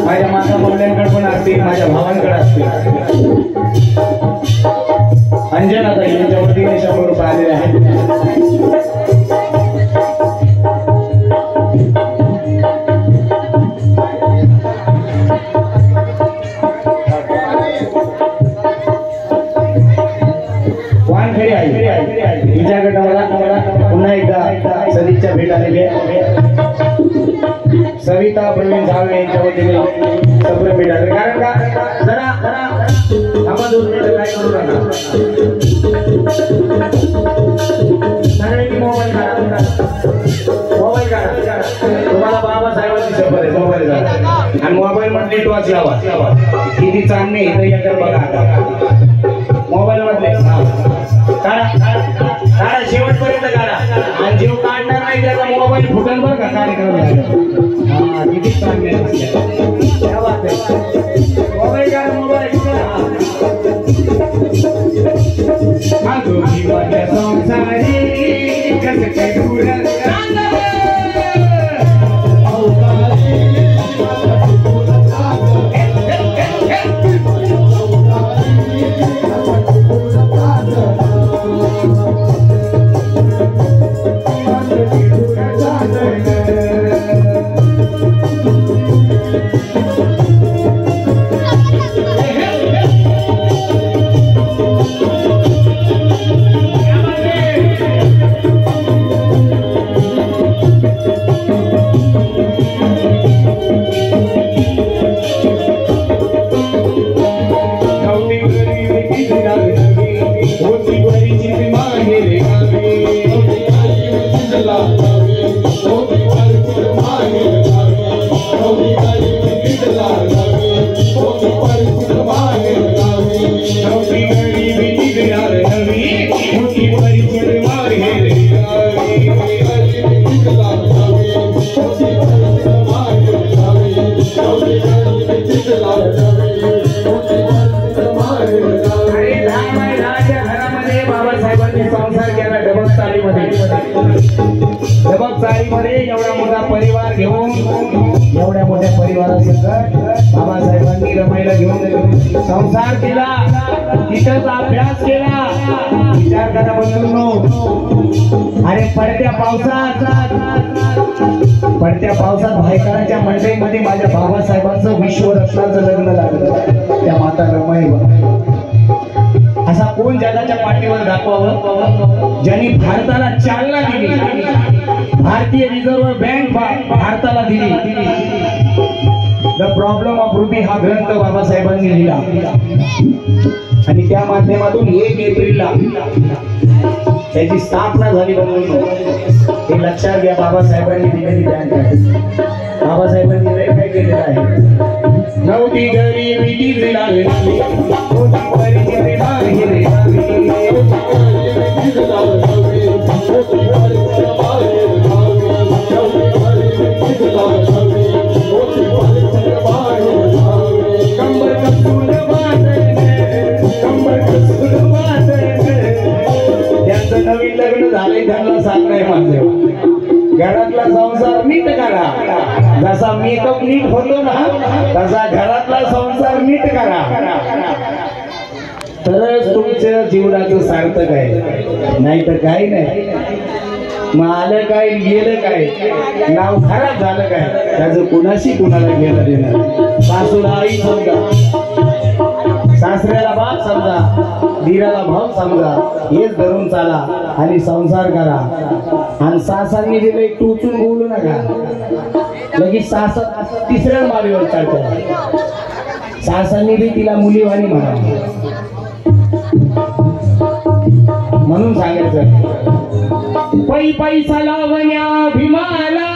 माझ्या माता मुलांकडे पण असतील, माझ्या भावांकडे असतील. अंजना ताई यांच्या वतीने 100 रुपये आलेले आहेत. वानखेडी आहे तिच्या गटाला पुन्हा एकदा सदिच्छा भेट आलेली आहे. सविता प्रवीण झावे यांच्या वतीने सगळे भेट आले. कारण का जरा आम्हा 2 मिनिटं काय करू नका. सगळ्यांनी मोबाईल काढा. तुम्हाला बाबासाहेबांची शपथ आहे. मोबाईल काढा आणि मोबाईल मध्ये टॉर्च लावा. किती चांगले इथं बघा. आता मोबाईल मधले काढा शेवटपर्यंत काढा आणि जीव काढणार नाही त्याचा मोबाईल फुटल बरं का कार्यक्रम. किती चांगले मोबाईल काढा. मोबाईल एवढा मोठा परिवार घेऊन एवढ्या मोठ्या परिवारासकट बाबासाहेबांनी रमाईला घेऊन संसार केला. तिथंच अभ्यास केला. विचार करा बंधूंनो. अरे पडत्या पावसात भायखळाच्या मंडईमध्ये माझ्या बाबासाहेबांचं विश्वरत्नाचं लग्न लागलं. त्या माता रमाई असा कोण जगाच्या पाठीवर दाखवावं ज्यांनी भारताला चालना दिली. भारतीय रिझर्व्ह बँक भारताला दिली. द प्रॉब्लेम ऑफ रुपी हा ग्रंथ बाबासाहेबांनी लिहिला आणि त्या माध्यमातून 1 एप्रिलला त्याची स्थापना झाली म्हणून हे लक्षात घ्या. बाबासाहेबांनी दिलेली बँक आहे. बाबासाहेबांनी लय काय केलेलं आहे. नव्हती गरीबी ती लागली होती परिस्थिती बाहेर त्यांचं नवीन लग्न झालंय त्यांना सांग नाही म्हणते. घरातला संसार नीट करा. जसा मेकअप नीट होतो ना तसा घरातला संसार नीट करा. तरच तुमच्या जीवनाचं सार्थक आहे. नाही तर काही नाही. मग आलं काय गेलं काय नाव खराब झालं काय त्याचं कुणाशी कुणाला गेलं देणार. सासूला आई समजा, सासऱ्याला बाप समजा, दीराला भाऊ समजा. हेच धरून चाला आणि संसार करा. आणि सासांनी दिले टोचून बोलू नका. लगेच सासा तिसऱ्या माळीवर चढतात. सासांनी बी तिला मुलीवाणी म्हणा म्हणून सांगायचं. पै पैसा लावण्या भीमाला